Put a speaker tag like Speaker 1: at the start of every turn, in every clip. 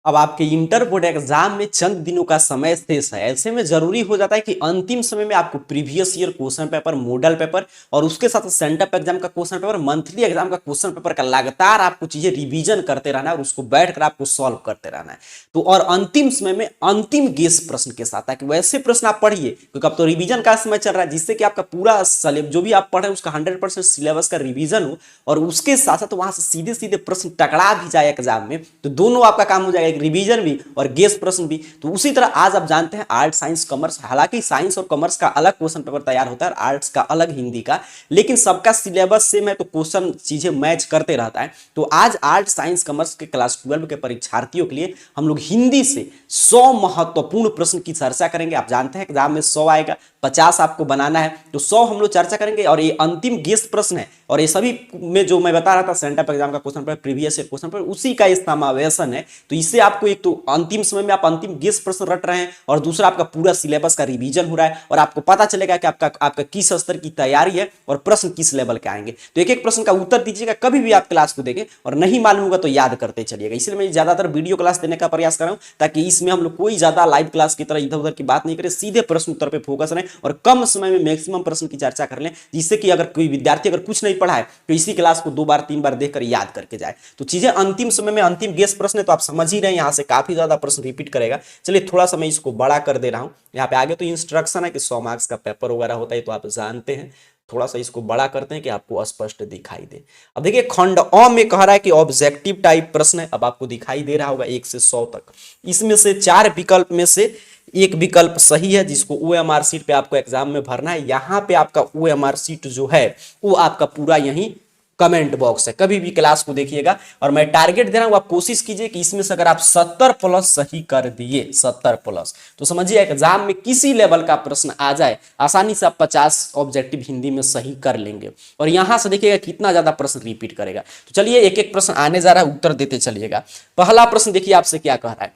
Speaker 1: अब आपके inter board exam में चंद दिनों का समय शेष है। ऐसे में जरूरी हो जाता है कि अंतिम समय में आपको previous year question paper, model paper और उसके साथ सेंटअप एग्जाम का क्वेश्चन पेपर, मंथली एग्जाम का क्वेश्चन पेपर का लगातार आपको चीजें रिवीजन करते रहना है और उसको बैठकर आपको सॉल्व करते रहना है। तो और अंतिम समय में अंतिम गेस प्रश्न के साथ, ताकि वैसे प्रश्न आप पढ़िए, क्योंकि अब तो रिवीजन का समय चल रहा है, जिससे कि आपका पूरा जो भी आप पढ़ रहे हैं उसका 100% सिलेबस का रिवीजन हो और उसके साथ साथ वहां से सीधे सीधे प्रश्न टकरा भी जाए एग्जाम में, तो दोनों आपका काम हो जाएगा, एक रिवीजन भी और गेस प्रश्न भी। तो उसी तरह आज आप जानते हैं आर्ट, साइंस, कॉमर्स, हालांकि साइंस और कॉमर्स का अलग क्वेश्चन पेपर तैयार होता है, आर्ट्स का अलग, हिंदी का, लेकिन सबका सिलेबस सेम है तो क्वेश्चन चीजें मैच करते रहता है। तो आज आर्ट, साइंस, कॉमर्स के क्लास 12 के परीक्षार्थियों के लिए हम लोग हिंदी से 100 महत्वपूर्ण प्रश्न की चर्चा करेंगे। आप जानते हैं एग्जाम में 100 आएगा, 50 आपको बनाना है, तो 100 हम लोग चर्चा करेंगे और ये अंतिम गेस प्रश्न है। और ये सभी में जो मैं बता रहा था सेंटअप एग्जाम का question paper, previous year question paper, उसी का समावेशन है। तो इससे आपको एक तो अंतिम समय में आप अंतिम गेस प्रश्न रट रहे हैं और दूसरा आपका पूरा सिलेबस का रिवीजन हो रहा है और आपको पता चलेगा कि आपका किस स्तर की तैयारी है और प्रश्न किस लेवल के आएंगे। तो एक एक प्रश्न का उत्तर दीजिएगा, कभी भी आप क्लास को देखें और नहीं मालूम होगा तो याद करते चलिएगा। इसलिए मैं ज्यादातर वीडियो क्लास देने का प्रयास कर रहा हूं, ताकि इसमें हम लोग कोई ज्यादा लाइव क्लास की तरह इधर उधर की बात नहीं करें, सीधे प्रश्न उत्तर पे फोकस रहें और कम समय में मैक्सिमम प्रश्न की चर्चा कर लें, जिससे कि अगर कोई विद्यार्थी अगर कुछ नहीं पढ़ा है तो इसी क्लास को 2 बार 3 बार देखकर याद करके जाए। तो चीजें अंतिम समय में अंतिम गेस प्रश्न है, तो आप समझ ही रहे हैं यहां से काफी ज्यादा प्रश्न रिपीट करेगा। चलिए थोड़ा सा मैं इसको बड़ा कर दे रहा हूं, यहाँ पे आगे तो इंस्ट्रक्शन है कि 100 मार्क्स का पेपर वगैरह होता है, तो आप जानते हैं। थोड़ा सा इसको बड़ा करते हैं कि आपको स्पष्ट दिखाई दे। अब देखिए खंड अ में कह रहा है कि ऑब्जेक्टिव टाइप प्रश्न है। अब आपको दिखाई दे रहा होगा 1 से 100 तक, इसमें से 4 विकल्प में से एक विकल्प सही है, जिसको ओएमआर सीट पे आपको एग्जाम में भरना है। यहां पे आपका ओएमआर सीट जो है वो आपका पूरा यही कमेंट बॉक्स है। कभी भी क्लास को देखिएगा और मैं टारगेट दे रहा हूं, आप कोशिश कीजिए कि इसमें से अगर आप 70 प्लस सही कर दिए, 70 प्लस, तो समझिए एग्जाम में किसी लेवल का प्रश्न आ जाए, आसानी से आप 50 ऑब्जेक्टिव हिंदी में सही कर लेंगे। और यहां से देखिएगा कितना ज्यादा प्रश्न रिपीट करेगा। तो चलिए एक एक प्रश्न आने जा रहा है, उत्तर देते चलिएगा। पहला प्रश्न देखिए आपसे क्या कह रहा है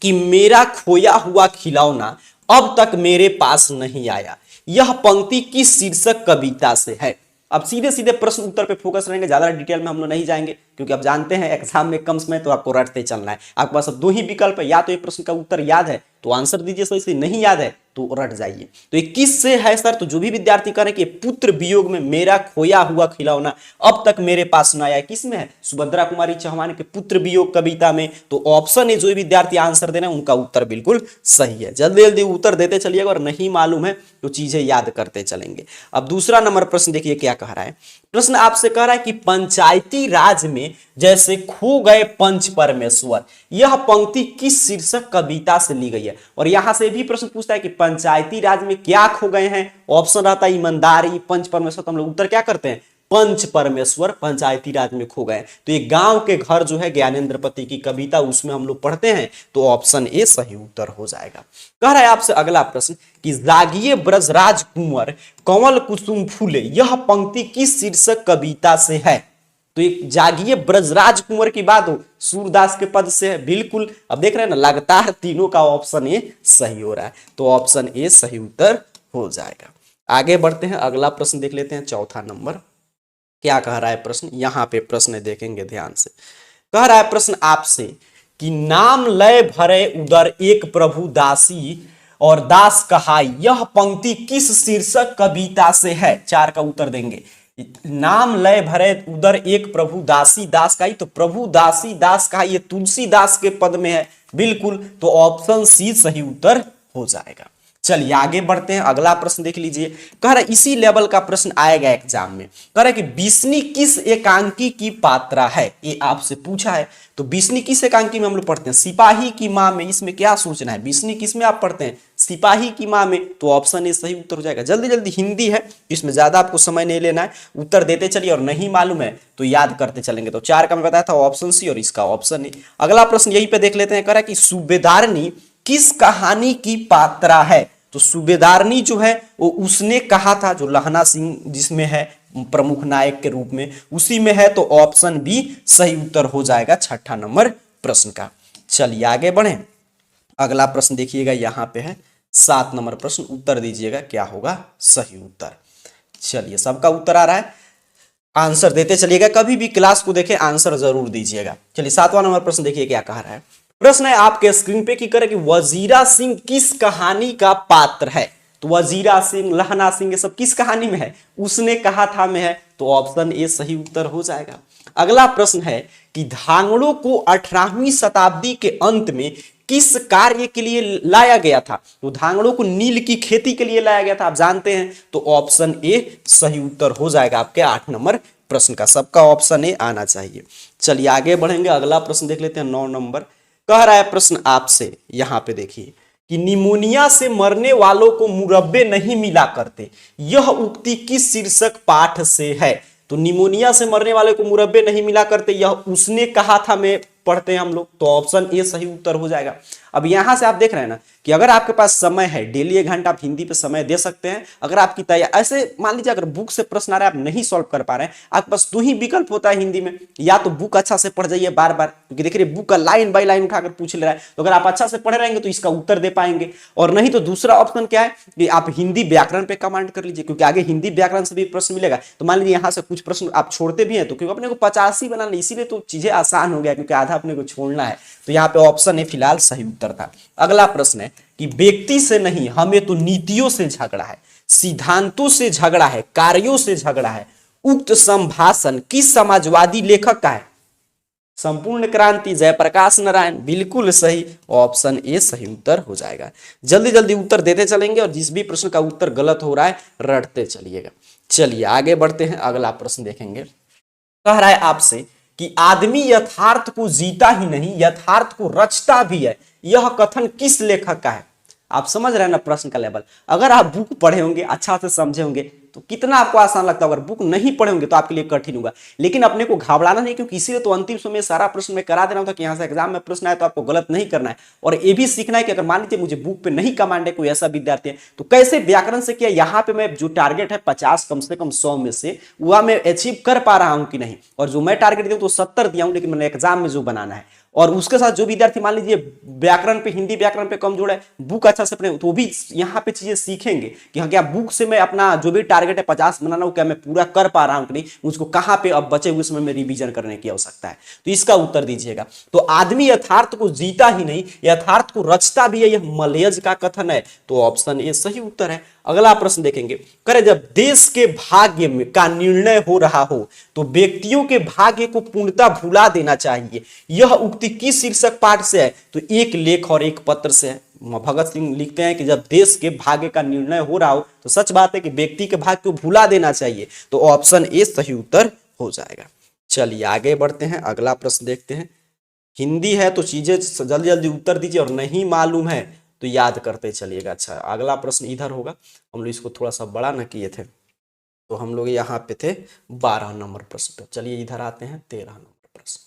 Speaker 1: कि मेरा खोया हुआ खिलौना अब तक मेरे पास नहीं आया, यह पंक्ति किस शीर्षक कविता से है। अब सीधे सीधे प्रश्न उत्तर पे फोकस रहेंगे, ज्यादा डिटेल में हम लोग नहीं जाएंगे, क्योंकि आप जानते हैं एग्जाम में कम समय तो आपको रटते चलना है। आपके पास अब 2 ही विकल्प है, या तो एक प्रश्न का उत्तर याद है तो आंसर दीजिए सही से, नहीं याद है तो रट जाइए। तो ये किस से है सर, तो जो भी विद्यार्थी कह रहे हैं कि पुत्र वियोग में मेरा खोया हुआ खिलौना अब तक मेरे पास न आया, किस में है, सुभद्रा कुमारी चौहान के पुत्र वियोग कविता में। तो ऑप्शन है, जो भी विद्यार्थी आंसर देना उनका उत्तर बिल्कुल सही है। जल्दी जल्दी उत्तर देते चलिएगा और नहीं मालूम है तो चीजें याद करते चलेंगे। अब दूसरा नंबर प्रश्न देखिए क्या कह रहा है। प्रश्न आपसे कह रहा है कि पंचायती राज में जैसे खो गए पंच परमेश्वर, यह पंक्ति किस शीर्षक कविता से ली गई है। और यहां से भी प्रश्न पूछता है कि पंचायती राज में क्या खो गए हैं। ऑप्शन रहता है ईमानदारी, पंच परमेश्वर, तो हम लोग उत्तर क्या करते हैं, पंच परमेश्वर पंचायती राज में खो गए। तो ये गांव के घर जो है ज्ञानेंद्रपति की कविता, उसमें हम लोग पढ़ते हैं, तो ऑप्शन ए सही उत्तर हो जाएगा। कह रहा है आपसे अगला प्रश्न कि जागिए ब्रजराज कुंवर कमल कुसुम फूले, यह पंक्ति किस शीर्षक कविता से है। तो एक जागिए ब्रजराज कुंवर की बात हो, सूरदास के पद से है बिल्कुल। अब देख रहे हैं ना, लगातार तीनों का ऑप्शन ए सही हो रहा है, तो ऑप्शन ए सही उत्तर हो जाएगा। आगे बढ़ते हैं, अगला प्रश्न देख लेते हैं, चौथा नंबर क्या कह रहा है प्रश्न। यहां पे प्रश्न देखेंगे ध्यान से। कह रहा है प्रश्न आपसे कि नाम लय भरे उदर एक प्रभु दासी और दास कहाई, यह पंक्ति किस शीर्षक कविता से है। 4 का उत्तर देंगे। नाम लय भरे उदर एक प्रभु दासी दास कहाई, तो प्रभु दासी दास कहाई ये तुलसीदास के पद में है बिल्कुल, तो ऑप्शन सी सही उत्तर हो जाएगा। चलिए आगे बढ़ते हैं, अगला प्रश्न देख लीजिए। कह रहा है इसी लेवल का प्रश्न आएगा एग्जाम में। कह रहा है कि बिस्नी किस एकांकी की पात्रा है, ये आपसे पूछा है। तो बिस्नी किस एकांकी में हम लोग पढ़ते हैं, सिपाही की मां में। इसमें क्या सोचना है, बिस्नी किस में आप पढ़ते हैं, सिपाही की मां में, तो ऑप्शन ए सही उत्तर हो जाएगा। जल्दी जल्दी, हिंदी है, इसमें ज्यादा आपको समय नहीं लेना है, उत्तर देते चलिए और नहीं मालूम है तो याद करते चलेंगे। तो 4 का मैं बताया था ऑप्शन सी और इसका ऑप्शन ए। अगला प्रश्न यहीं पे देख लेते हैं। कह रहा है कि सूबेदारनी किस कहानी की पात्रा है। तो सूबेदारनी जो है वो उसने कहा था, जो लहना सिंह जिसमें है प्रमुख नायक के रूप में, उसी में है, तो ऑप्शन बी सही उत्तर हो जाएगा 6ठा नंबर प्रश्न का। चलिए आगे बढ़े, अगला प्रश्न देखिएगा, यहां पे है 7 नंबर प्रश्न, उत्तर दीजिएगा क्या होगा सही उत्तर। चलिए सबका उत्तर आ रहा है, आंसर देते चलिएगा, कभी भी क्लास को देखें आंसर जरूर दीजिएगा। चलिए 7वां नंबर प्रश्न देखिए क्या कह रहा है। प्रश्न है आपके स्क्रीन पे कि करे कि वजीरा सिंह किस कहानी का पात्र है। तो वजीरा सिंह, लहना सिंह, ये सब किस कहानी में है? उसने कहा था में है। तो ऑप्शन ए सही उत्तर हो जाएगा। अगला प्रश्न है कि धांगड़ों को 18वीं शताब्दी के अंत में किस कार्य के लिए लाया गया था? तो धांगड़ों को नील की खेती के लिए लाया गया था, आप जानते हैं। तो ऑप्शन ए सही उत्तर हो जाएगा आपके 8 नंबर प्रश्न का। सबका ऑप्शन ए आना चाहिए। चलिए आगे बढ़ेंगे, अगला प्रश्न देख लेते हैं 9 नंबर। कह रहा है प्रश्न आपसे, यहां पे देखिए कि निमोनिया से मरने वालों को मुरब्बे नहीं मिला करते, यह उक्ति किस शीर्षक पाठ से है? तो निमोनिया से मरने वाले को मुरब्बे नहीं मिला करते, यह उसने कहा था में पढ़ते हैं हम लोग। तो ऑप्शन ए सही उत्तर हो जाएगा। अब यहां से आप देख रहे हैं ना कि अगर आपके पास समय है, डेली 1 घंटा आप हिंदी पे समय दे सकते हैं। अगर आपकी तैयारी ऐसे मान लीजिए अगर बुक से प्रश्न आ रहा है, आप नहीं सॉल्व कर पा रहे हैं, आपके पास 2 ही विकल्प होता है हिंदी में, या तो बुक अच्छा से पढ़ जाइए बार बार, क्योंकि देखिए बुक का लाइन बाय लाइन उठाकर पूछ ले रहा है, तो अगर आप अच्छा से पढ़े रहेंगे तो इसका उत्तर दे पाएंगे। और नहीं तो दूसरा ऑप्शन क्या है कि आप हिंदी व्याकरण पे कमांड कर लीजिए, क्योंकि आगे हिंदी व्याकरण से भी प्रश्न मिलेगा। तो मान लीजिए यहां से कुछ प्रश्न आप छोड़ते भी हैं, तो क्योंकि अपने को 85 बनाना, इसीलिए तो चीजें आसान हो गया, क्योंकि आधा अपने को छोड़ना है। तो यहाँ पे ऑप्शन ए फिलहाल सही उत्तर था। अगला प्रश्न है कि व्यक्ति से नहीं, हमें तो नीतियों से झगड़ा है, सिद्धांतों से झगड़ा है, कार्यों से झगड़ा है, उक्त संभाषण किस समाजवादी लेखक का है? संपूर्ण क्रांति, जयप्रकाश नारायण, बिल्कुल सही। ऑप्शन ए सही उत्तर हो जाएगा। जल्दी जल्दी उत्तर देते चलेंगे और जिस भी प्रश्न का उत्तर गलत हो रहा है रटते चलिएगा। चलिए आगे बढ़ते हैं, अगला प्रश्न देखेंगे। कह रहा है आपसे कि आदमी यथार्थ को जीता ही नहीं, यथार्थ को रचता भी है, यह कथन किस लेखक का है? आप समझ रहे हैं ना प्रश्न का लेवल। अगर आप बुक पढ़े होंगे, अच्छा से समझे होंगे, तो कितना आपको आसान लगता है। अगर बुक नहीं पढ़े होंगे तो आपके लिए कठिन होगा। लेकिन अपने को घबराना नहीं, क्योंकि इसीलिए तो अंतिम समय सारा प्रश्न मैं करा दे रहा हूं, कि यहां से एग्जाम में प्रश्न आए तो आपको गलत नहीं करना है। और ये भी सीखना है कि अगर मान लीजिए मुझे बुक पे नहीं कमांड है, कोई ऐसा विद्यार्थी है, तो कैसे व्याकरण से किया। यहाँ पे मैं जो टारगेट है 50 कम से कम 100 में से वह मैं अचीव कर पा रहा हूं कि नहीं। और जो मैं टारगेट दिया तो 70 दिया हूं, लेकिन मैंने एग्जाम में जो बनाना है। और उसके साथ जो विद्यार्थी मान लीजिए व्याकरण पे, हिंदी व्याकरण पे कमजोर है, बुक अच्छा से पढ़े, तो भी यहाँ पे चीजें सीखेंगे कि हाँ क्या बुक से मैं अपना जो भी टारगेट है 50 बनाना, वो क्या मैं पूरा कर पा रहा हूँ कि नहीं, मुझको कहाँ पे अब बचे हुए समय में रिवीजन करने की आवश्यकता है। तो इसका उत्तर दीजिएगा। तो आदमी यथार्थ को जीता ही नहीं, यथार्थ को रचता भी है, यह मलयज का कथन है। तो ऑप्शन ए सही उत्तर है। अगला प्रश्न देखेंगे। करे जब देश के भाग्य में का निर्णय हो रहा हो, तो व्यक्तियों के भाग्य को पूर्णतः भुला देना चाहिए, यह उक्ति किस शीर्षक पाठ से है? तो एक लेख और एक पत्र से है। भगत सिंह लिखते हैं कि जब देश के भाग्य का निर्णय हो रहा हो, तो सच बात है कि व्यक्ति के भाग्य को भुला देना चाहिए। तो ऑप्शन ए सही उत्तर हो जाएगा। चलिए आगे बढ़ते हैं, अगला प्रश्न देखते हैं। हिंदी है तो चीजें जल्दी जल्दी उत्तर दीजिए, और नहीं मालूम है तो याद करते चलिएगा। अच्छा अगला प्रश्न इधर होगा, हम लोग इसको थोड़ा सा बड़ा न किए थे, तो हम लोग यहाँ पे थे 12 नंबर प्रश्न पे। चलिए इधर आते हैं 13 नंबर प्रश्न।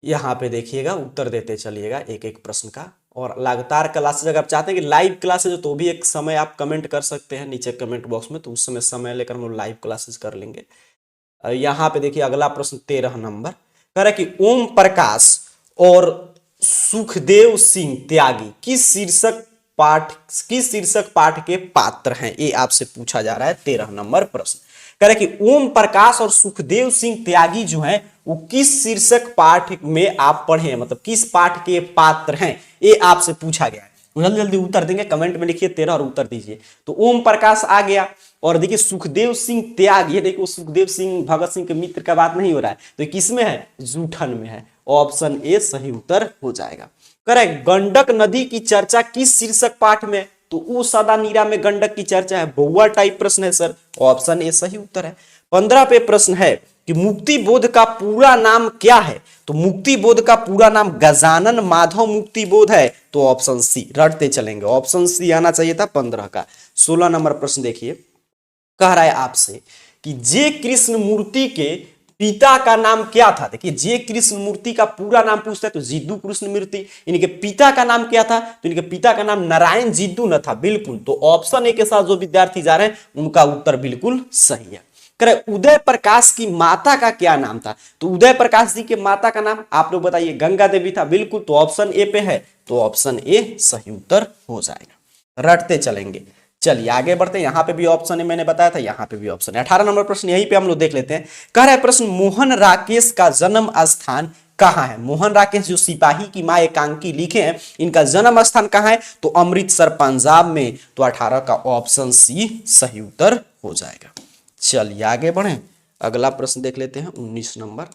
Speaker 1: यहाँ पे देखिएगा, उत्तर देते चलिएगा एक एक प्रश्न का। और लगातार क्लासेज अगर आप चाहते हैं कि लाइव क्लासेज हो, तो भी एक समय आप कमेंट कर सकते हैं नीचे कमेंट बॉक्स में, तो उस समय लेकर हम लोग लाइव क्लासेज कर लेंगे। यहाँ पे देखिए अगला प्रश्न 13 नंबर कह रहा है कि ओम प्रकाश और सुखदेव सिंह त्यागी किस शीर्षक पाठ के पात्र हैं? ये आपसे पूछा जा रहा है 13 नंबर प्रश्न। कह रहे कि ओम प्रकाश और सुखदेव सिंह त्यागी जो हैं वो किस शीर्षक पाठ में आप पढ़े, मतलब किस पाठ के पात्र हैं, ये आपसे पूछा गया है। जल्दी जल्दी उत्तर देंगे, कमेंट में लिखिए 13 और उत्तर दीजिए। तो ओम प्रकाश आ गया, और देखिए सुखदेव सिंह त्याग, ये देखिए सुखदेव सिंह भगत सिंह के मित्र का बात नहीं हो रहा है, तो किसमें है? जूठन में है। ऑप्शन ए सही उत्तर हो जाएगा। करेक्ट। गंडक नदी की चर्चा किस शीर्षक पाठ में? तो ओ सदा नीरा में गंडक की चर्चा है। बहुआ टाइप प्रश्न है सर, ऑप्शन ए सही उत्तर है। 15 पे प्रश्न है कि मुक्ति बोध का पूरा नाम क्या है? तो मुक्ति बोध का पूरा नाम गजानन माधव मुक्ति बोध है। तो ऑप्शन सी, रटते चलेंगे, ऑप्शन सी आना चाहिए था 15 का। 16 नंबर प्रश्न देखिए, कह रहा है आपसे कि जे कृष्ण मूर्ति के पिता का नाम क्या था? देखिए जे कृष्ण मूर्ति का पूरा नाम पूछता है, तो जिद्दू कृष्ण मूर्ति। इनके पिता का नाम क्या था? तो इनके पिता का नाम नारायण जिद्दू न था, बिल्कुल। तो ऑप्शन ए के साथ जो विद्यार्थी जा रहे हैं उनका उत्तर बिल्कुल सही है। करे उदय प्रकाश की माता का क्या नाम था? तो उदय प्रकाश जी के माता का नाम आप लोग बताइए, गंगा देवी था, बिल्कुल। तो ऑप्शन ए पे है, तो ऑप्शन ए सही उत्तर हो जाएगा। रटते चलेंगे। चलिए आगे बढ़ते हैं, यहां पे भी ऑप्शन है, मैंने बताया था, यहां पे भी ऑप्शन है। 18 नंबर प्रश्न यहीं पे हम लोग देख लेते हैं। कह रहा है प्रश्न मोहन राकेश का जन्म स्थान कहाँ है? मोहन राकेश जो सिपाही की मां एकांकी लिखे हैं, इनका जन्म स्थान कहाँ है? तो अमृतसर पंजाब में। तो 18 का ऑप्शन सी सही उत्तर हो जाएगा। चलिए आगे बढ़े, अगला प्रश्न देख लेते हैं 19 नंबर।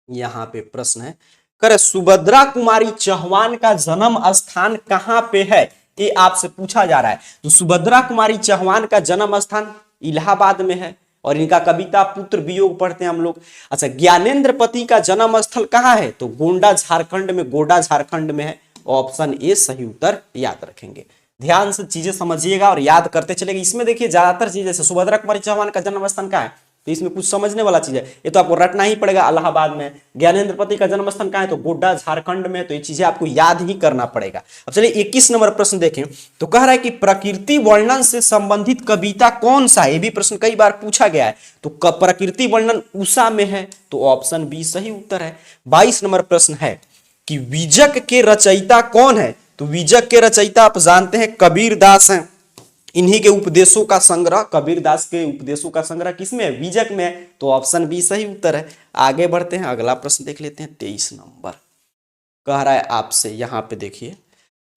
Speaker 1: यहाँ पे प्रश्न है, करे सुभद्रा कुमारी चौहान का जन्म स्थान कहाँ पे है? ये आपसे पूछा जा रहा है। तो सुभद्रा कुमारी चौहान का जन्म स्थान इलाहाबाद में है और इनका कविता पुत्र वियोग पढ़ते हैं हम लोग। अच्छा, ज्ञानेंद्र पति का जन्म स्थल कहाँ है? तो गोंडा झारखंड में, गोंडा झारखंड में है। ऑप्शन ए सही उत्तर याद रखेंगे। ध्यान से चीजें समझिएगा और याद करते चलेगा। इसमें देखिए ज्यादातर चीजें, जैसे सुभद्रा कुमारी चौहान का जन्म स्थान कहाँ है, तो इसमें कुछ समझने वाला चीज है, ये तो आपको रटना ही पड़ेगा, इलाहाबाद में। ज्ञानेंद्र पति का जन्म स्थान कहाँ है? तो गोड्डा झारखंड में। तो ये चीजें आपको याद ही करना पड़ेगा। अब चलिए 21 नंबर प्रश्न देखें। तो कह रहा है कि प्रकृति वर्णन से संबंधित कविता कौन सा है? ये भी प्रश्न कई बार पूछा गया है। तो प्रकृति वर्णन उषा में है। तो ऑप्शन बी सही उत्तर है। 22 नंबर प्रश्न है कि विजक के रचयिता कौन है? तो विजक के रचयिता आप जानते हैं कबीर दास हैं। इन्हीं के उपदेशों का संग्रह, कबीर दास के उपदेशों का संग्रह किसमें है? विजक में। तो ऑप्शन बी सही उत्तर है। आगे बढ़ते हैं, अगला प्रश्न देख लेते हैं 23 नंबर। कह रहा है आपसे, यहां पे देखिए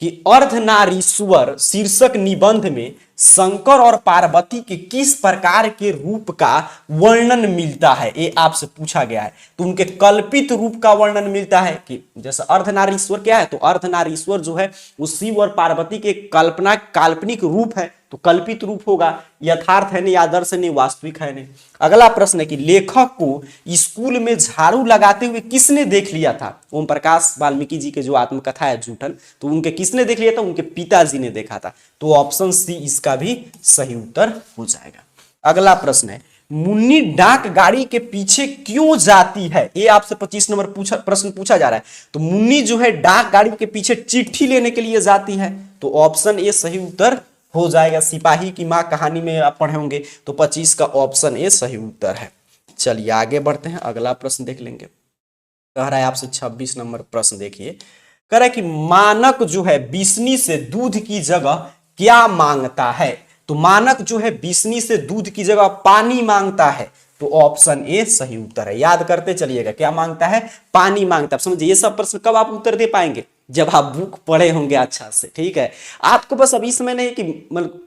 Speaker 1: कि अर्धनारीश्वर शीर्षक निबंध में शंकर और पार्वती के किस प्रकार के रूप का वर्णन मिलता है? ये आपसे पूछा गया है। तो उनके कल्पित रूप का वर्णन मिलता है कि जैसे अर्धनारीश्वर क्या है? तो अर्धनारीश्वर जो है वो शिव और पार्वती के कल्पना काल्पनिक रूप है, तो कल्पित रूप होगा, यथार्थ है नहीं, आदर्श नहीं, वास्तविक है नहीं। अगला प्रश्न है कि लेखक को स्कूल में झाड़ू लगाते हुए किसने देख लिया था? ओम प्रकाश वाल्मीकि जी के जो आत्मकथा है जूठन, तो उनके किसने देख लिया था? उनके पिताजी ने देखा था। तो ऑप्शन सी इसका भी सही उत्तर हो जाएगा। अगला प्रश्न है, मुन्नी डाक गाड़ी के पीछे क्यों जाती है? ये आपसे 25 नंबर प्रश्न पूछा जा रहा है। तो मुन्नी जो है डाक गाड़ी के पीछे चिट्ठी लेने के लिए जाती है। तो ऑप्शन ए सही उत्तर हो जाएगा। सिपाही की मां कहानी में आप पढ़े होंगे। तो 25 का ऑप्शन ए सही उत्तर है। चलिए आगे बढ़ते हैं, अगला प्रश्न देख लेंगे। कह रहा है आपसे 26 नंबर प्रश्न देखिए। कह रहा है कि मानक जो है बिस्नी से दूध की जगह क्या मांगता है? तो मानक जो है बिस्नी से दूध की जगह पानी मांगता है। तो ऑप्शन ए सही उत्तर है। याद करते चलिएगा, क्या मांगता है? पानी मांगता है। समझिए, ये सब प्रश्न कब आप उत्तर दे पाएंगे? जब आप बुक पढ़े होंगे अच्छा से। ठीक है, आपको बस अभी समय नहीं कि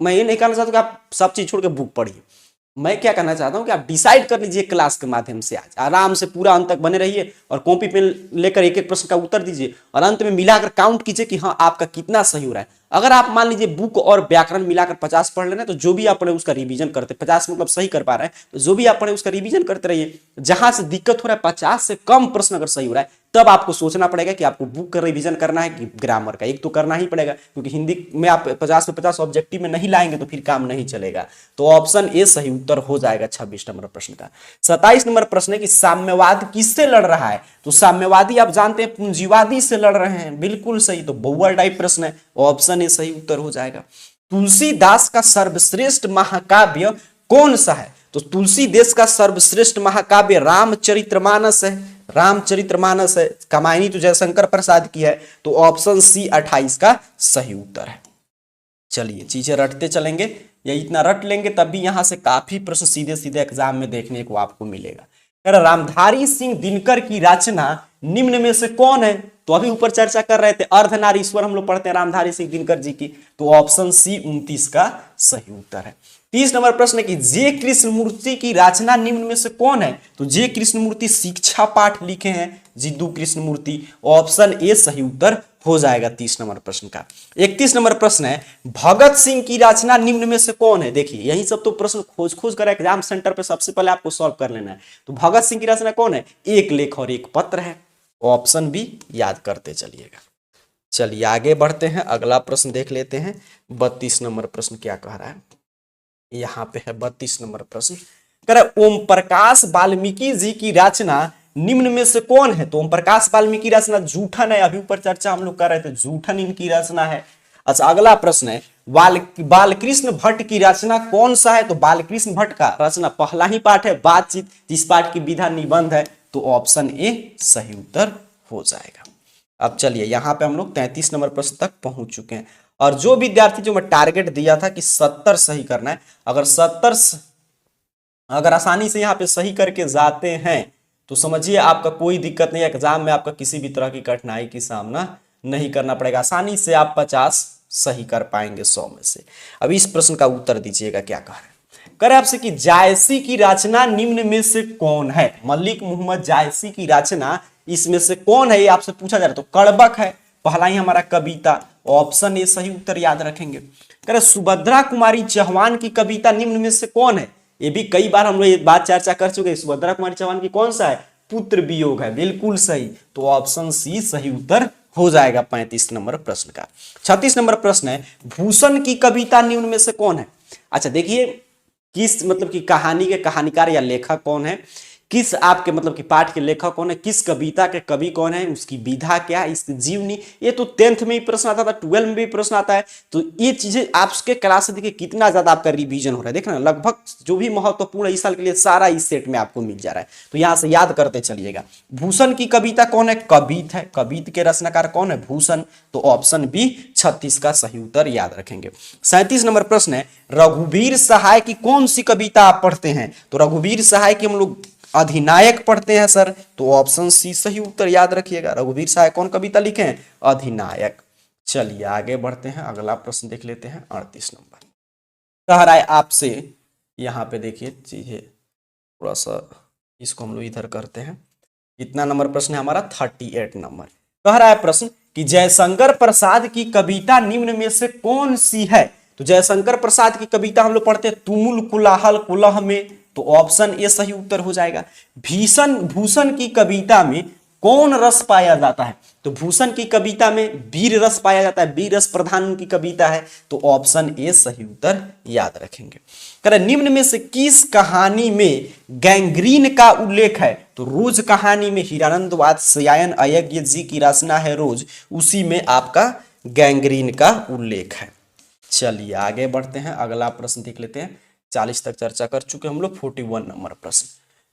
Speaker 1: मैं ये नहीं कहना चाहता कि आप सब चीज छोड़ के बुक पढ़िए। मैं क्या कहना चाहता हूं कि आप डिसाइड कर लीजिए क्लास के माध्यम से, आज आराम से पूरा अंत तक बने रहिए और कॉपी पेन लेकर एक एक प्रश्न का उत्तर दीजिए और अंत में मिलाकर काउंट कीजिए कि हाँ आपका कितना सही हो रहा है। अगर आप मान लीजिए बुक और व्याकरण मिलाकर 50 पढ़ लेना, तो जो भी आप पढ़े उसका रिवीजन करते, 50 मतलब सही कर पा रहे हैं, तो जो भी आप पढ़े उसका रिवीजन करते रहिए। जहां से दिक्कत हो रहा है, 50 से कम प्रश्न अगर सही हो रहा है, तब आपको सोचना पड़ेगा कि आपको बुक का रिवीजन करना है कि ग्रामर का। एक तो करना ही पड़ेगा, क्योंकि हिंदी में आप 50 में 50 ऑब्जेक्टिव में नहीं लाएंगे तो फिर काम नहीं चलेगा। तो ऑप्शन ए सही उत्तर हो जाएगा 26 नंबर प्रश्न का। 27 नंबर प्रश्न है कि साम्यवाद किससे लड़ रहा है? तो साम्यवादी आप जानते हैं पूंजीवादी से लड़ रहे हैं। बिल्कुल सही। तो बहुअर टाइप प्रश्न है, ऑप्शन ए सही उत्तर हो जाएगा। तुलसीदास का सर्वश्रेष्ठ महाकाव्य कौन सा है? तो तुलसीदास का सर्वश्रेष्ठ महाकाव्य रामचरितमानस है। रामचरितमानस है। कमायनी तो जयशंकर प्रसाद की है। तो ऑप्शन सी 28 का सही उत्तर है। चलिए चीजें रटते चलेंगे, या इतना रट लेंगे तब भी यहां से काफी प्रश्न सीधे सीधे एग्जाम में देखने को आपको मिलेगा। रामधारी सिंह दिनकर की रचना निम्न में से कौन है? तो अभी ऊपर चर्चा कर रहे थे अर्धनारीश्वर हम लोग पढ़ते हैं रामधारी सिंह दिनकर जी की। तो ऑप्शन सी 29 का सही उत्तर है। 30 नंबर प्रश्न है कि जे कृष्णमूर्ति की रचना निम्न में से कौन है? तो जे कृष्णमूर्ति शिक्षा पाठ लिखे हैं जिद्दू कृष्णमूर्ति। ऑप्शन ए सही उत्तर हो जाएगा 30 नंबर प्रश्न का। 31 नंबर प्रश्न है भगत सिंह की रचना निम्न में से कौन है? देखिए यही सब तो प्रश्न खोज कर एग्जाम सेंटर पे सबसे पहले आपको सॉल्व कर लेना है। तो भगत सिंह की रचना कौन है? एक लेख और एक पत्र है। ऑप्शन बी याद करते चलिएगा। चलिए आगे बढ़ते हैं, अगला प्रश्न देख लेते हैं। 32 नंबर प्रश्न क्या कह रहा है? यहाँ पे है 32 नंबर प्रश्न। कह रहा है ओम प्रकाश वाल्मीकि जी की रचना निम्न में से कौन है? तो ओम प्रकाश वाल्मीकि रचना जूठन है। अभी ऊपर चर्चा हम लोग कर रहे थे, जूठन इनकी रचना है। अच्छा अगला प्रश्न है बालकृष्ण भट्ट की रचना कौन सा है? तो बालकृष्ण भट्ट का रचना पहला ही पाठ है बातचीत, जिस पाठ की विधा निबंध है। तो ऑप्शन ए सही उत्तर हो जाएगा। अब चलिए यहाँ पे हम लोग 33 नंबर प्रश्न तक पहुंच चुके हैं। और जो विद्यार्थी जो मैं टारगेट दिया था कि 70 सही करना है, अगर 70 अगर आसानी से यहाँ पे सही करके जाते हैं तो समझिए आपका कोई दिक्कत नहीं, एग्जाम में आपका किसी भी तरह की कठिनाई की सामना नहीं करना पड़ेगा, आसानी से आप 50 सही कर पाएंगे 100 में से। अब इस प्रश्न का उत्तर दीजिएगा, क्या कह रहे हैं, कह रहे आपसे कि जायसी की रचना निम्न में से कौन है। मलिक मोहम्मद जायसी की रचना इसमें से कौन है, ये आपसे पूछा जा रहा है। तो कड़बक है पहला ही हमारा कविता, ऑप्शन ए सही उत्तर याद रखेंगे। कह रहे सुभद्रा कुमारी चौहान की कविता निम्न में से कौन है, ये भी कई बार हम लोग ये बात चर्चा कर चुके हैं। सुभद्रा कुमारी चौहान की कौन सा है, पुत्र वियोग है, बिल्कुल सही। तो ऑप्शन सी सही उत्तर हो जाएगा 35 नंबर प्रश्न का। 36 नंबर प्रश्न है, भूषण की कविता निम्न में से कौन है। अच्छा देखिए, किस मतलब की कहानी के कहानीकार या लेखक कौन है, किस आपके मतलब कि पाठ के लेखक कौन है, किस कविता के कवि कौन है, उसकी विधा क्या है, इसकी जीवनी, ये तो 10th में ही प्रश्न आता था, 12 में भी प्रश्न आता है। तो ये चीजें आपके क्लास से देखिए कितना ज्यादा आपका रिवीजन हो रहा है, देख रहे हैं लगभग जो भी महत्वपूर्ण है इस साल के लिए सारा इस सेट में आपको मिल जा रहा है। तो यहां से याद करते चलिएगा। भूषण की कविता कौन है, कवित है, कवित के रचनाकार कौन है, भूषण। तो ऑप्शन बी 36 का सही उत्तर याद रखेंगे। 37 नंबर प्रश्न है, रघुवीर सहाय की कौन सी कविता आप पढ़ते हैं। तो रघुवीर सहाय की हम लोग अधिनायक पढ़ते हैं सर। तो ऑप्शन सी सही उत्तर याद रखिएगा। रघुवीर सहाय कौन कविता लिखे हैं, अधिनायक। चलिए आगे बढ़ते हैं, अगला प्रश्न देख लेते हैं 38 नंबर। कह रहा है आपसे, यहाँ पे देखिए चीजें थोड़ा सा इसको हम लोग इधर करते हैं। कितना नंबर प्रश्न है हमारा, 38 नंबर। कह रहा है प्रश्न कि जयशंकर प्रसाद की कविता निम्न में से कौन सी है। तो जयशंकर प्रसाद की कविता हम लोग पढ़ते हैं तुमुल कुलाहल कुलह में। तो ऑप्शन ए सही उत्तर हो जाएगा। भूषण की कविता में कौन रस पाया जाता है। तो भूषण की कविता में वीर रस पाया जाता है, वीर रस प्रधान उनकी कविता है। तो ऑप्शन ए सही उत्तर याद रखेंगे। कह निम्न में से किस कहानी में गैंग्रीन का उल्लेख है। तो रोज कहानी में हीरानंद वात्स्यायन अयज्ञ जी की रचना है रोज, उसी में आपका गैंग्रीन का उल्लेख है। चलिए आगे बढ़ते हैं, अगला प्रश्न देख लेते हैं। 40 तक चर्चा कर चुके हम लोग। 41 नंबर प्रश्न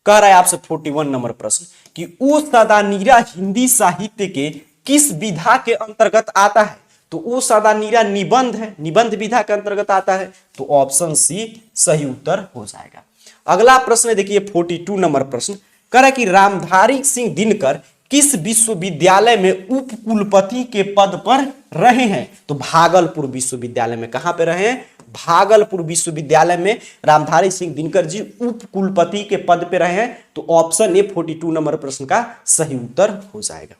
Speaker 1: कह रहा है आपसे, 41 नंबर प्रश्न कि ओ सदानीरा हिंदी साहित्य के किस विधा के अंतर्गत आता है। तो ओ सदानीरा निबंध है, निबंध विधा के अंतर्गत आता है। तो ऑप्शन सी सही उत्तर हो जाएगा। अगला प्रश्न देखिए 42 नंबर प्रश्न कह रहा है कि रामधारी सिंह दिनकर किस विश्वविद्यालय में उप कुलपति के पद पर रहे हैं। तो भागलपुर विश्वविद्यालय में। कहां पे रहे हैं, भागलपुर विश्वविद्यालय में रामधारी सिंह दिनकर जी उप कुलपति के पद पे रहे हैं। तो ऑप्शन ए 42 नंबर प्रश्न का सही उत्तर हो जाएगा।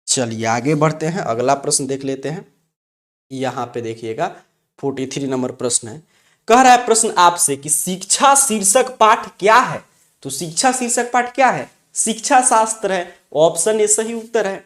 Speaker 1: चलिए आगे बढ़ते हैं, अगला प्रश्न देख लेते हैं। यहां पे देखिएगा 43 नंबर प्रश्न है। कह रहा है प्रश्न आपसे कि शिक्षा शीर्षक पाठ क्या है। तो शिक्षा शीर्षक पाठ क्या है, शिक्षा शास्त्र है। ऑप्शन ए सही उत्तर है।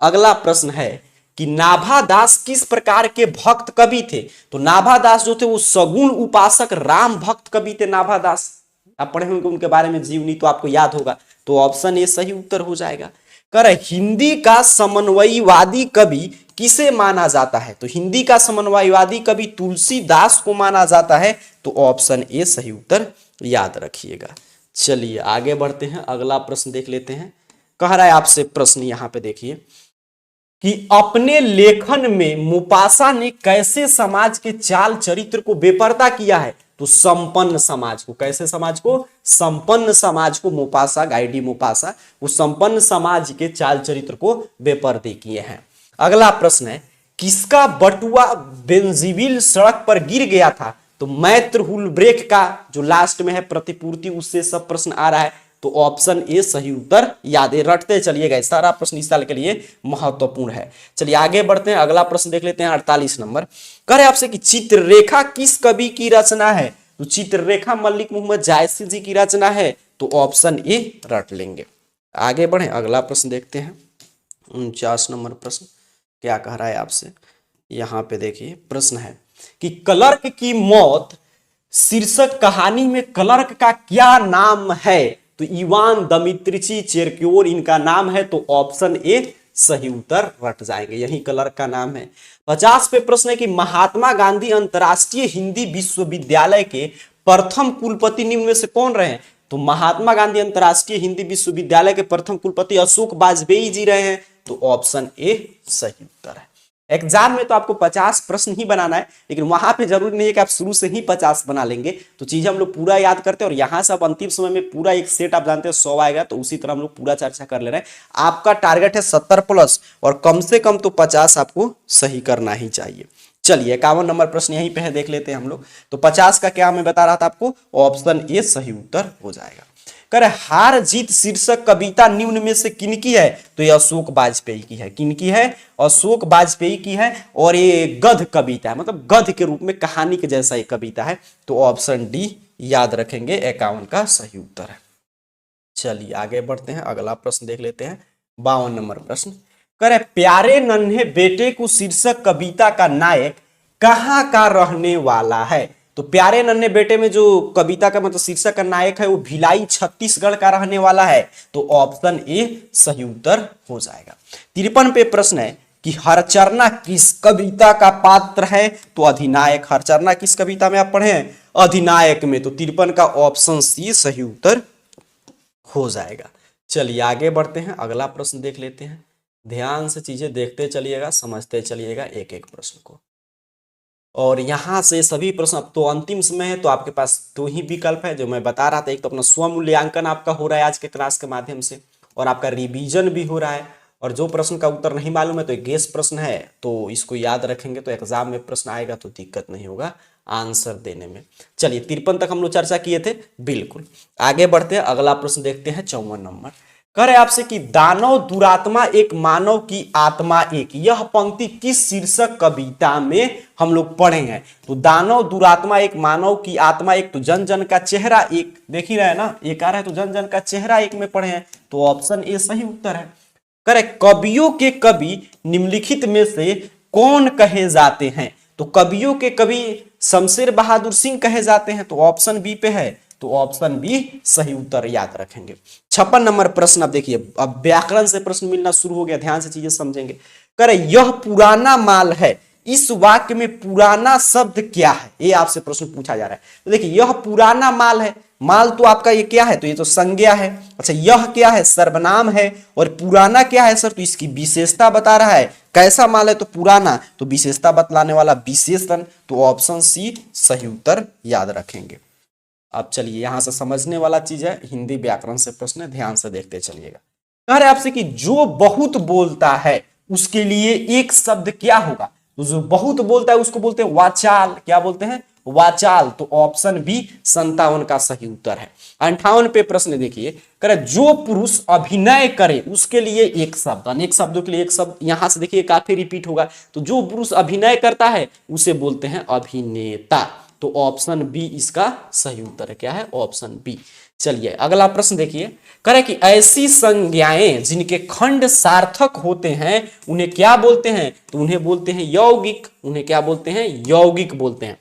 Speaker 1: अगला प्रश्न है कि नाभादास किस प्रकार के भक्त कवि थे। तो नाभादास जो थे वो सगुण उपासक राम भक्त कवि थे नाभादास। आप पढ़े होंगे उनके बारे में जीवनी, तो आपको याद होगा। तो ऑप्शन ए सही उत्तर हो जाएगा। कर हिंदी का समन्वयवादी कवि किसे माना जाता है। तो हिंदी का समन्वयवादी कवि तुलसीदास को माना जाता है। तो ऑप्शन ए सही उत्तर याद रखिएगा। चलिए आगे बढ़ते हैं, अगला प्रश्न देख लेते हैं। कह रहा है आपसे प्रश्न, यहां पे देखिए कि अपने लेखन में मुपासा ने कैसे समाज के चाल चरित्र को बेपर्दा किया है। तो संपन्न समाज को, कैसे समाज को, संपन्न समाज को मुपासा, गाइडी मुपासा, वो संपन्न समाज के चाल चरित्र को बेपर्दे किए हैं। अगला प्रश्न है किसका बटुआ बेंजीविल सड़क पर गिर गया था। तो मैत्र हुलब्रेक का जो लास्ट में है प्रतिपूर्ति, उससे सब प्रश्न आ रहा है। तो ऑप्शन ए सही उत्तर याद है, रटते चलिएगा, सारा प्रश्न इस साल के लिए महत्वपूर्ण है। चलिए आगे बढ़ते हैं, अगला प्रश्न देख लेते हैं 48 नंबर। कह रहे आपसे कि चित्ररेखा किस कवि की रचना है। तो चित्ररेखा मलिक मोहम्मद जायसी जी की रचना है। तो ऑप्शन ए रट लेंगे। आगे बढ़े, अगला प्रश्न देखते हैं 49 नंबर प्रश्न क्या कह रहा है आपसे। यहां पे देखिए प्रश्न है कि क्लर्क की मौत शीर्षक कहानी में क्लर्क का क्या नाम है। तो इवान दमित्रिची चेरक्योर इनका नाम है। तो ऑप्शन ए सही उत्तर रट जाएंगे, यही क्लर्क का नाम है। 50 पे प्रश्न है कि महात्मा गांधी अंतरराष्ट्रीय हिंदी विश्वविद्यालय के प्रथम कुलपति निम्न में से कौन रहे। तो महात्मा गांधी अंतरराष्ट्रीय हिंदी विश्वविद्यालय के प्रथम कुलपति अशोक वाजपेयी जी रहे हैं। तो ऑप्शन ए सही उत्तर है। एग्जाम में तो आपको 50 प्रश्न ही बनाना है, लेकिन वहां पे जरूरी नहीं है कि आप शुरू से ही 50 बना लेंगे। तो चीजें हम लोग पूरा याद करते हैं और यहां से अब अंतिम समय में पूरा एक सेट आप जानते हैं 100 आएगा, तो उसी तरह हम लोग पूरा चर्चा कर ले रहे हैं। आपका टारगेट है 70 प्लस और कम से कम तो 50 आपको सही करना ही चाहिए। चलिए 51 नंबर प्रश्न यहीं पे है, देख लेते हैं हम लोग। तो 50 का क्या मैं बता रहा था आपको, ऑप्शन ए सही उत्तर हो जाएगा। कर हार जीत शीर्षक कविता निम्न में से किनकी है, तो ये अशोक वाजपेयी की है। किनकी है, अशोक वाजपेयी की है। और ये गद्य कविता है, मतलब गद्य के रूप में कहानी के जैसा एक कविता है। तो ऑप्शन डी याद रखेंगे, 51 का सही उत्तर है। चलिए आगे बढ़ते हैं, अगला प्रश्न देख लेते हैं 52 नंबर प्रश्न। करे प्यारे नन्हे बेटे को शीर्षक कविता का नायक कहाँ का रहने वाला है। तो प्यारे नन्हे बेटे में जो कविता का मतलब शीर्षक का नायक है वो भिलाई छत्तीसगढ़ का रहने वाला है। तो ऑप्शन ए सही उत्तर हो जाएगा। 53 पे प्रश्न है कि हरचरना किस कविता का पात्र है। तो अधिनायक, हरचरना किस कविता में आप पढ़े हैं, अधिनायक में। तो 53 का ऑप्शन सी सही उत्तर हो जाएगा। चलिए आगे बढ़ते हैं, अगला प्रश्न देख लेते हैं। ध्यान से चीजें देखते चलिएगा, समझते चलिएगा एक एक प्रश्न को। और यहां से सभी प्रश्न, अब तो अंतिम समय है तो आपके पास दो ही विकल्प है जो मैं बता रहा था। एक तो अपना स्व मूल्यांकन आपका हो रहा है आज के क्लास के माध्यम से, और आपका रिवीजन भी हो रहा है। और जो प्रश्न का उत्तर नहीं मालूम है तो एक गेस प्रश्न है, तो इसको याद रखेंगे तो एग्जाम में प्रश्न आएगा तो दिक्कत नहीं होगा आंसर देने में। चलिए 53 तक हम लोग चर्चा किए थे, बिल्कुल। आगे बढ़ते हैं, अगला प्रश्न देखते हैं 54 नंबर। कह रहे आपसे कि दानव दुरात्मा एक मानव की आत्मा एक, यह पंक्ति किस शीर्षक कविता में हम लोग पढ़े हैं। तो दानव दुरात्मा एक मानव की आत्मा एक, तो जन जन का चेहरा एक, देख ही रहे ना, एक आ रहा है तो जन जन का चेहरा एक में पढ़े हैं। तो ऑप्शन ए सही उत्तर है। करे कवियों के कवि निम्नलिखित में से कौन कहे जाते हैं। तो कवियों के कवि शमशेर बहादुर सिंह कहे जाते हैं। तो ऑप्शन बी पे है, तो ऑप्शन बी सही उत्तर याद रखेंगे। 56 नंबर प्रश्न, अब देखिए अब व्याकरण से प्रश्न मिलना शुरू हो गया, ध्यान से चीजें समझेंगे। करे यह पुराना माल है, इस वाक्य में पुराना शब्द क्या है, ये आपसे प्रश्न पूछा जा रहा है। तो देखिए यह पुराना माल है, माल तो आपका ये क्या है, तो ये तो संज्ञा है। अच्छा यह क्या है, सर्वनाम है। और पुराना क्या है सर, तो इसकी विशेषता बता रहा है। कैसा माल है, तो पुराना, तो विशेषता बतलाने वाला विशेषण। तो ऑप्शन सी सही उत्तर याद रखेंगे। अब चलिए यहां से समझने वाला चीज है, हिंदी व्याकरण से प्रश्न है, ध्यान से देखते चलिएगा। कह रहे आपसे कि जो बहुत बोलता है उसके लिए एक शब्द क्या होगा। तो जो बहुत बोलता है उसको बोलते हैं वाचाल, क्या बोलते हैं, वाचाल। तो ऑप्शन बी 57 का सही उत्तर है। 58 पे प्रश्न देखिए, करे जो पुरुष अभिनय करे उसके लिए एक शब्द, अनेक शब्दों के लिए एक शब्द, यहां से देखिए काफी रिपीट होगा। तो जो पुरुष अभिनय करता है उसे बोलते हैं अभिनेता। तो ऑप्शन बी इसका सही उत्तर है, क्या है, ऑप्शन बी। चलिए अगला प्रश्न देखिए, करे कि ऐसी संज्ञाएं जिनके खंड सार्थक होते हैं उन्हें क्या बोलते हैं। तो उन्हें बोलते हैं यौगिक, उन्हें क्या बोलते हैं, यौगिक बोलते हैं।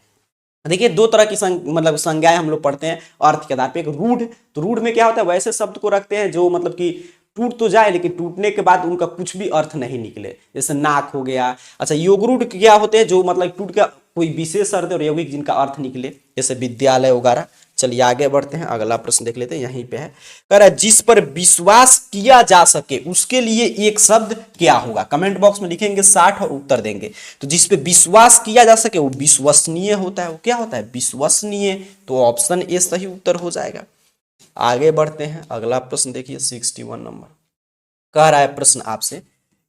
Speaker 1: देखिए दो तरह की मतलब संज्ञाएं हम लोग पढ़ते हैं अर्थ के आधार पे। एक रूढ़, तो रूढ़ में क्या होता है, वैसे शब्द को रखते हैं जो मतलब कि टूट तो जाए लेकिन टूटने के बाद उनका कुछ भी अर्थ नहीं निकले, जैसे नाक हो गया। अच्छा योगरूढ़ क्या होते हैं, जो मतलब टूट का कोई विशेष अर्थ और यौगिक जिनका अर्थ निकले, जैसे विद्यालय वगैरह। चलिए आगे बढ़ते हैं, अगला प्रश्न देख लेते हैं, यहीं पे है। कह रहा है जिस पर विश्वास किया जा सके उसके लिए एक शब्द क्या होगा। कमेंट बॉक्स में लिखेंगे 60 और उत्तर देंगे। तो जिस पे विश्वास किया जा सके वो विश्वसनीय होता है, वो क्या होता है, विश्वसनीय। तो ऑप्शन ए सही उत्तर हो जाएगा। आगे बढ़ते हैं, अगला प्रश्न देखिए 61 नंबर। कह रहा है प्रश्न आपसे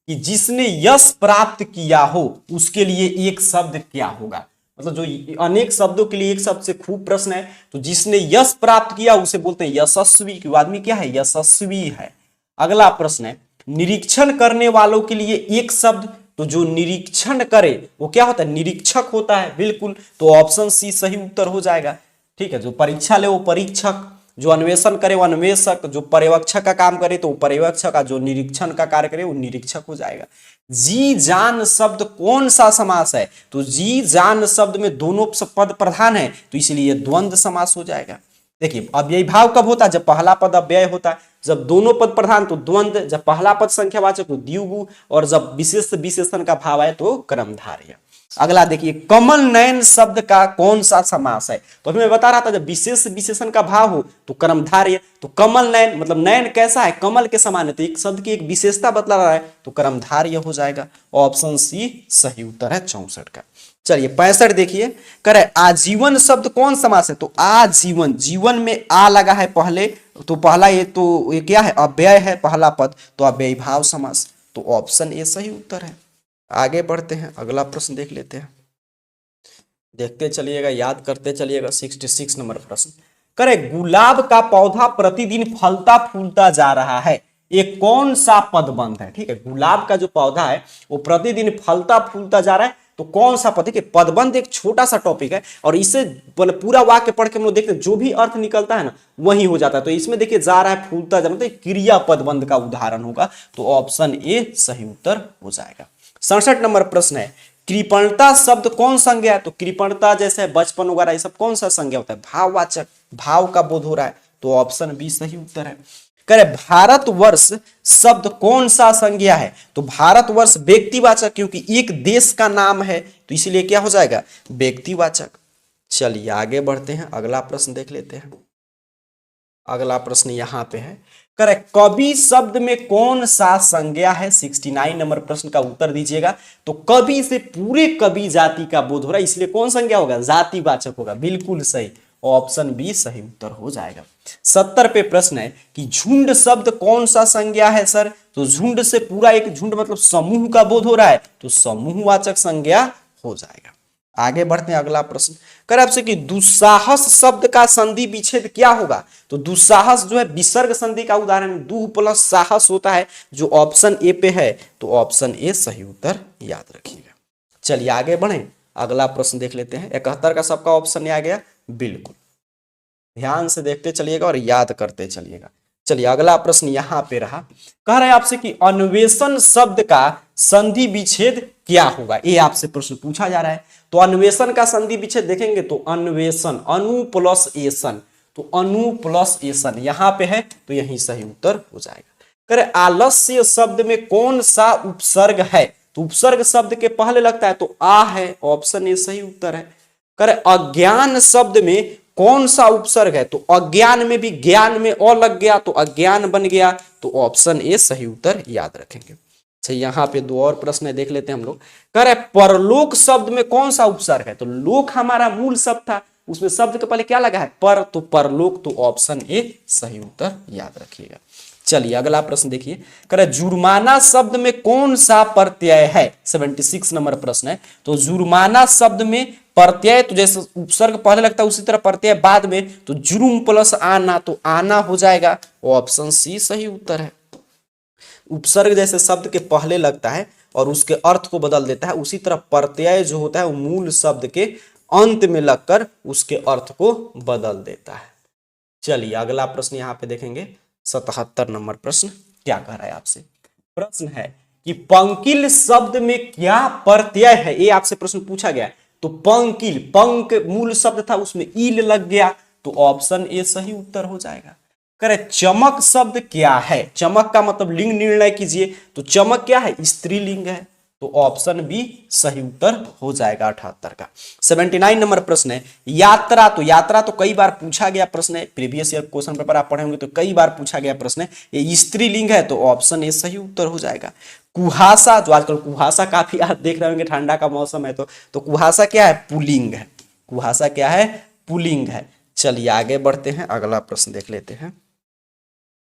Speaker 1: कि जिसने यश प्राप्त किया हो उसके लिए एक शब्द क्या होगा। मतलब जो अनेक शब्दों के लिए एक शब्द से खूब प्रश्न है। तो जिसने यश प्राप्त किया उसे बोलते हैं यशस्वी, कि आदमी क्या है, यशस्वी है। अगला प्रश्न है निरीक्षण करने वालों के लिए एक शब्द। तो जो निरीक्षण करे वो क्या होता है, निरीक्षक होता है, बिल्कुल। तो ऑप्शन सी सही उत्तर हो जाएगा। ठीक है, जो परीक्षा ले वो परीक्षक, जो अन्वेषण करे वो अन्वेषक, जो पर्यवेक्षक का काम करे तो वो पर्यवेक्षक, जो निरीक्षण का कार्य करे वो निरीक्षक हो जाएगा। जी जान शब्द कौन सा समास है। तो जी जान शब्द में दोनों पद प्रधान है, तो इसलिए द्वंद्व समास हो जाएगा। देखिए अब यही भाव कब होता है, जब पहला पद अव्यय होता है। जब दोनों पद प्रधान तो द्वंद्व, जब पहला पद संख्यावाचक तो द्विगु, और जब विशेष विशेषण का भाव आए तो क्रमधारय। अगला देखिए, कमल नयन शब्द का कौन सा समास है? तो अभी मैं बता रहा था जब विशेष विशेषण का भाव हो तो कर्मधारय, तो कमल नयन मतलब नयन कैसा है, कमल के समान है, तो एक शब्द की एक विशेषता बतला रहा है तो कर्मधारय हो जाएगा। ऑप्शन सी सही उत्तर है 64 का। चलिए 65 देखिए, करे आजीवन शब्द कौन समास है? तो आजीवन, जीवन में आ लगा है पहले, तो पहला ये क्या है, अव्यय है पहला पद, तो अव्यय भाव समास, तो ऑप्शन ए सही उत्तर है। आगे बढ़ते हैं, अगला प्रश्न देख लेते हैं, देखते चलिएगा, याद करते चलिएगा। 66 नंबर प्रश्न, करे गुलाब का पौधा प्रतिदिन फलता फूलता जा रहा है, ये कौन सा पदबंध है? ठीक है, गुलाब का जो पौधा है वो प्रतिदिन फलता फूलता जा रहा है, तो कौन सा पद? देखिए पदबंध एक छोटा सा टॉपिक है और इसे पूरा वाक्य पढ़ के हम लोग देखते हैं जो भी अर्थ निकलता है ना वही हो जाता है। तो इसमें देखिए जा रहा है फूलता जा, मतलब क्रिया पदबंध का उदाहरण होगा, तो ऑप्शन ए सही उत्तर हो जाएगा। 67 नंबर प्रश्न है, कृपणता शब्द कौन संज्ञा है? तो कृपणता जैसे बचपन वगैरह ये सब कौन सा संज्ञा होता है? भाववाचक, भाव का बोध हो रहा है, तो ऑप्शन बी सही उत्तर है। करे भारतवर्ष शब्द कौन सा संज्ञा है? तो भारतवर्ष व्यक्तिवाचक, क्योंकि एक देश का नाम है तो इसलिए क्या हो जाएगा, व्यक्तिवाचक। चलिए आगे बढ़ते हैं, अगला प्रश्न देख लेते हैं। अगला प्रश्न यहां पे है, करेक्ट, कवि शब्द में कौन सा संज्ञा है? 69 नंबर प्रश्न का उत्तर दीजिएगा। तो कवि से पूरे कवि जाति का बोध हो रहा है, इसलिए कौन संज्ञा होगा? जातिवाचक होगा, बिल्कुल सही, ऑप्शन बी सही उत्तर हो जाएगा। 70 पे प्रश्न है कि झुंड शब्द कौन सा संज्ञा है सर? तो झुंड से पूरा एक झुंड मतलब समूह का बोध हो रहा है, तो समूहवाचक संज्ञा हो जाएगा। आगे बढ़ते हैं, अगला प्रश्न कर आपसे कि दुस्साहस शब्द का संधि विच्छेद क्या होगा? तो दुस्साहस जो है विसर्ग संधि का उदाहरण, दु प्लस साहस होता है, जो ऑप्शन ए पे है, तो ऑप्शन ए सही उत्तर याद रखिएगा। चलिए आगे बढ़े, अगला प्रश्न देख लेते हैं। 71 का सबका ऑप्शन आ गया, बिल्कुल ध्यान से देखते चलिएगा और याद करते चलिएगा। चलिए अगला प्रश्न यहां पे रहा, कह रहे हैं आपसे कि अन्वेषण शब्द का संधि विच्छेद क्या होगा? ये आपसे प्रश्न पूछा जा रहा है। तो अन्वेषण का संधि विच्छेद देखेंगे तो अन्वेषण, अनु प्लस एसन, तो अनु प्लस एसन यहां पे है, तो यही सही उत्तर हो जाएगा। करे आलस्य शब्द में कौन सा उपसर्ग है? तो उपसर्ग शब्द के पहले लगता है तो आ है, ऑप्शन ए सही उत्तर है। करे अज्ञान शब्द में कौन सा उपसर्ग है? तो अज्ञान में भी ज्ञान में अ लग गया तो अज्ञान बन गया, तो ऑप्शन ए सही उत्तर याद रखेंगे। अच्छा यहाँ पे दो और प्रश्न है, देख लेते हैं हम लोग। कह रहे परलोक शब्द में कौन सा उपसर्ग है? तो लोक हमारा मूल शब्द था, उसमें शब्द के पहले क्या लगा है? पर, तो परलोक, तो ऑप्शन ए सही उत्तर याद रखिएगा। चलिए अगला प्रश्न देखिए, कह रहे जुर्माना शब्द में कौन सा प्रत्यय है? 76 नंबर प्रश्न है। तो जुर्माना शब्द में प्रत्यय तो जैसे उपसर्ग पहले लगता है उसी तरह प्रत्यय बाद में, तो जुर्म प्लस आना, तो आना हो जाएगा, ऑप्शन सी सही उत्तर है। उपसर्ग जैसे शब्द के पहले लगता है और उसके अर्थ को बदल देता है, उसी तरह प्रत्यय जो होता है वो मूल शब्द के अंत में लगकर उसके अर्थ को बदल देता है। चलिए अगला प्रश्न यहाँ पे देखेंगे, 77 नंबर प्रश्न क्या कह रहा है आपसे? प्रश्न है कि पंकिल शब्द में क्या प्रत्यय है? ये आपसे प्रश्न पूछा गया। तो पंकिल, पंक मूल शब्द था उसमें ईल लग गया, तो ऑप्शन ए सही उत्तर हो जाएगा। करे चमक शब्द क्या है? चमक का मतलब लिंग निर्णय कीजिए, तो चमक क्या है? स्त्रीलिंग है, तो ऑप्शन बी सही उत्तर हो जाएगा 78 का। 79 नंबर प्रश्न है यात्रा। तो यात्रा तो कई बार पूछा गया प्रश्न है, प्रीवियस ईयर क्वेश्चन पेपर आप पढ़े होंगे तो कई बार पूछा गया प्रश्न है, ये स्त्रीलिंग है, तो ऑप्शन ए सही उत्तर हो जाएगा। कुहासा, जो आजकल कुहासा काफी आप देख रहे होंगे, ठंडा का मौसम है तो कुहासा क्या है? पुल्लिंग है, कुहासा क्या है? पुल्लिंग है। चलिए आगे बढ़ते हैं, अगला प्रश्न देख लेते हैं।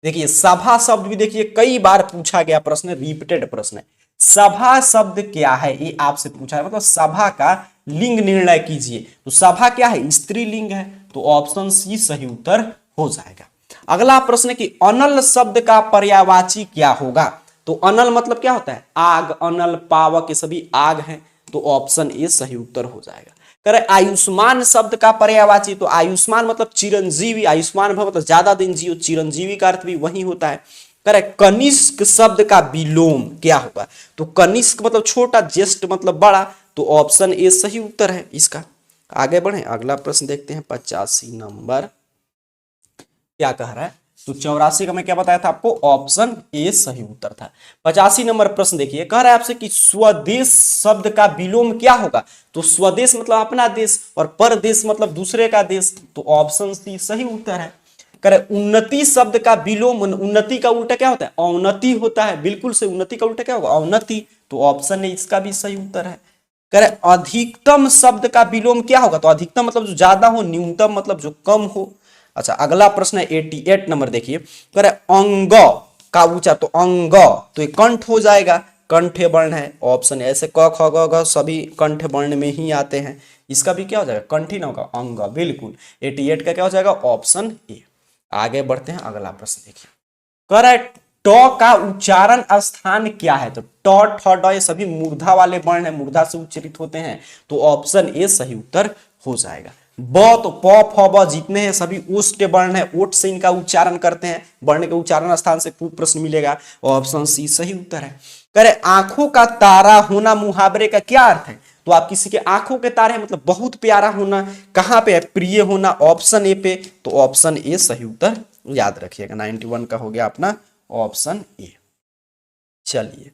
Speaker 1: देखिए सभा शब्द भी देखिए कई बार पूछा गया प्रश्न, रिपीटेड प्रश्न है। सभा शब्द क्या है? ये आपसे पूछा है, मतलब सभा का लिंग निर्णय कीजिए, तो सभा क्या है? स्त्रीलिंग है, तो ऑप्शन सी सही उत्तर हो जाएगा। अगला प्रश्न है कि अनल शब्द का पर्यायवाची क्या होगा? तो अनल मतलब क्या होता है? आग, अनल, पावक, ये सभी आग है, तो ऑप्शन ए सही उत्तर हो जाएगा। करे आयुष्मान शब्द का पर्यायवाची, तो आयुष्मान मतलब चिरंजीवी, आयुष्मान भव मतलब ज्यादा दिन जियो, चिरंजीवी का अर्थ भी वही होता है। करे कनिष्क शब्द का विलोम क्या होगा? तो कनिष्क मतलब छोटा, ज्येष्ठ मतलब बड़ा, तो ऑप्शन ए सही उत्तर है इसका। आगे बढ़े, अगला प्रश्न देखते हैं। 85 नंबर क्या कह रहा है? तो 84 का मैं क्या बताया था आपको, ऑप्शन ए सही उत्तर था। 85 नंबर प्रश्न देखिए, कह रहा है आपसे कि स्वदेश शब्द का विलोम क्या होगा। तो स्वदेश मतलब अपना देश और परदेश मतलब दूसरे का देश, तो ऑप्शन सी सही उत्तर है। कह रहे उन्नति शब्द का विलोम, उन्नति का उल्टा क्या होता है, अवनति होता है, बिल्कुल से उन्नति का उल्टा क्या होगा, अवनति, तो ऑप्शन ए इसका भी सही उत्तर है। कह रहे अधिकतम शब्द का विलोम क्या होगा, तो अधिकतम मतलब जो ज्यादा हो, न्यूनतम मतलब जो कम हो। अच्छा अगला प्रश्न है 88 नंबर देखिए, कह रहे अंग का उच्चार, तो अंग तो ये कंठ हो जाएगा, कंठ वर्ण है, ऑप्शन ऐसे क ख ग घ सभी कंठ वर्ण में ही आते हैं, इसका भी क्या हो जाएगा, कंठ ही ना होगा, अंग, बिल्कुल 88 का क्या हो जाएगा, ऑप्शन ए। आगे बढ़ते हैं, अगला प्रश्न देखिए, कह रहा है ट का उच्चारण स्थान क्या है। तो ट ठ ड ये सभी मूर्धा वाले वर्ण है, मूर्धा से उच्चारित होते हैं, तो ऑप्शन ए सही उत्तर हो जाएगा। ब तो प फ ब जितने हैं सभी ओष्ठ वर्ण है, ओठ से इनका उच्चारण करते हैं, वर्ण के उच्चारण स्थान से खूब प्रश्न मिलेगा, ऑप्शन सी सही उत्तर है। करे आंखों का तारा होना मुहावरे का क्या अर्थ है। तो आप किसी के आंखों के तारे हैं मतलब बहुत प्यारा होना, कहां पे है, प्रिय होना, ऑप्शन ए पे, तो ऑप्शन ए सही उत्तर याद रखिएगा। 91 का हो गया अपना ऑप्शन ए। चलिए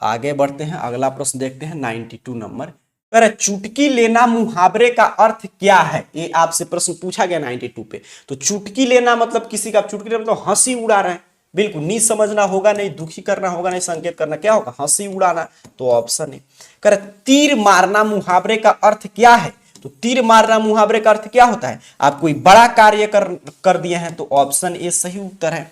Speaker 1: आगे बढ़ते हैं, अगला प्रश्न देखते हैं 92 नंबर। पर चुटकी लेना मुहावरे का अर्थ क्या है, ये आपसे प्रश्न पूछा गया 92 पे। तो चुटकी लेना मतलब किसी का चुटकी लेना मतलब हंसी उड़ा रहे हैं, बिल्कुल नहीं समझना होगा, नहीं दुखी करना होगा, नहीं संकेत करना, क्या होगा, हंसी उड़ाना, तो ऑप्शन है। कर तीर मारना मुहावरे का अर्थ क्या है। तो तीर मारना मुहावरे का अर्थ क्या होता है, आप कोई बड़ा कार्य कर दिए हैं, तो ऑप्शन ए सही उत्तर है।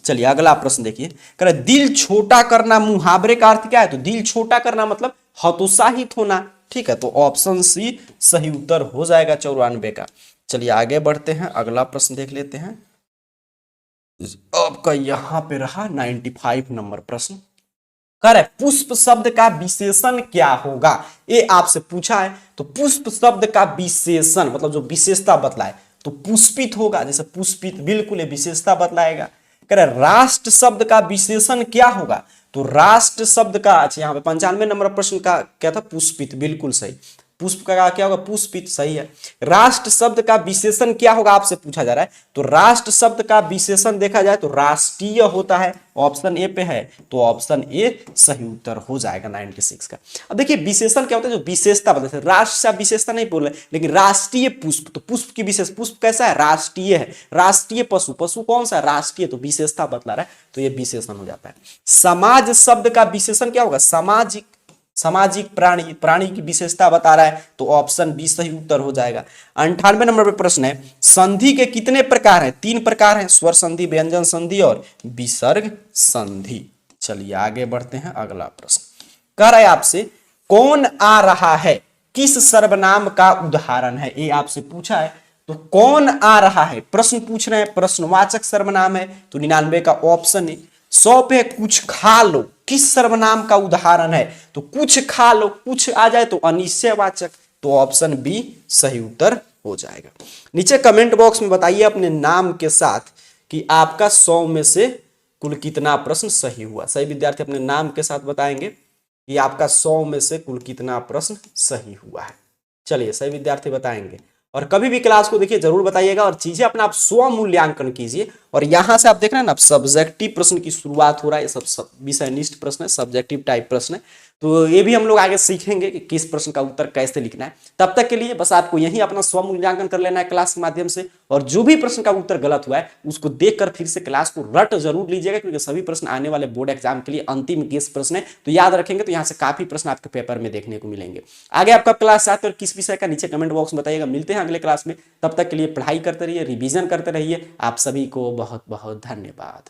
Speaker 1: चलिए अगला प्रश्न देखिए, कर दिल छोटा करना मुहावरे का अर्थ क्या है। तो दिल छोटा करना मतलब हतोत्साहित होना, ठीक है, तो ऑप्शन सी सही उत्तर हो जाएगा 94 का। चलिए आगे बढ़ते हैं, अगला प्रश्न देख लेते हैं, आपका यहां पे रहा 95 नंबर प्रश्न। कर पुष्प शब्द का विशेषण क्या होगा, ये आपसे पूछा है। तो पुष्प शब्द का विशेषण मतलब जो विशेषता बतलाए, तो पुष्पित होगा, जैसे पुष्पित, बिल्कुल ये विशेषता बतलाएगा। कह रहे राष्ट्र शब्द का विशेषण क्या होगा। तो राष्ट्र शब्द का, अच्छा यहाँ पे 95 नंबर प्रश्न का क्या था, पुष्पित, बिल्कुल सही, पुष्प का क्या होगा, पुष्पित, सही है। राष्ट्र शब्द का विशेषण क्या होगा आपसे पूछा जा रहा है। तो राष्ट्र शब्द का विशेषण देखा जाए तो राष्ट्रीय होता है, ऑप्शन ए पे है, तो ऑप्शन ए सही उत्तर हो जाएगा 96 का। अब देखिए विशेषण क्या होता है, जो विशेषता बताते हैं, राष्ट्र से विशेषता नहीं बोल रहे, लेकिन राष्ट्रीय पुष्प, तो पुष्प की विशेष, पुष्प कैसा है, राष्ट्रीय है। राष्ट्रीय पशु, पशु कौन सा, राष्ट्रीय, तो विशेषता बतला रहा है, तो ये विशेषण हो जाता है। समाज शब्द का विशेषण क्या होगा, सामाजिक, सामाजिक प्राणी, प्राणी की विशेषता बता रहा है, तो ऑप्शन बी सही उत्तर हो जाएगा। 98 नंबर पे प्रश्न है, संधि के कितने प्रकार हैं, 3 प्रकार हैं, स्वर संधि, व्यंजन संधि और विसर्ग संधि। चलिए आगे बढ़ते हैं, अगला प्रश्न कह रहा है आपसे, कौन आ रहा है किस सर्वनाम का उदाहरण है, ये आपसे पूछा है। तो कौन आ रहा है प्रश्न पूछ रहे हैं, प्रश्नवाचक सर्वनाम है, तो 99 का ऑप्शन है। 100 पे कुछ खा लो किस सर्वनाम का उदाहरण है। तो कुछ खा लो, कुछ आ जाए तो अनिश्चयवाचक, तो ऑप्शन बी सही उत्तर हो जाएगा। नीचे कमेंट बॉक्स में बताइए अपने नाम के साथ कि आपका 100 में से कुल कितना प्रश्न सही हुआ। सही विद्यार्थी अपने नाम के साथ बताएंगे कि आपका 100 में से कुल कितना प्रश्न सही हुआ है। चलिए सही विद्यार्थी बताएंगे, और कभी भी क्लास को देखिए जरूर बताइएगा, और चीजें अपना आप स्व मूल्यांकन कीजिए। और यहां से आप देख रहे हैं ना, सब्जेक्टिव प्रश्न की शुरुआत हो रहा है, ये सब विषयनिष्ठ प्रश्न है, सब्जेक्टिव टाइप प्रश्न है, तो ये भी हम लोग आगे सीखेंगे कि किस प्रश्न का उत्तर कैसे लिखना है। तब तक के लिए बस आपको यही अपना स्व मूल्यांकन कर लेना है क्लास के माध्यम से, और जो भी प्रश्न का उत्तर गलत हुआ है उसको देखकर फिर से क्लास को रट जरूर लीजिएगा, क्योंकि सभी प्रश्न आने वाले बोर्ड एग्जाम के लिए अंतिम गेस प्रश्न है, तो याद रखेंगे तो यहाँ से काफी प्रश्न आपके पेपर में देखने को मिलेंगे। आगे आपका क्लास चाहते और किस विषय का, नीचे कमेंट बॉक्स में बताइएगा। मिलते हैं अगले क्लास में, तब तक के लिए पढ़ाई करते रहिए, रिविजन करते रहिए। आप सभी को बहुत बहुत धन्यवाद।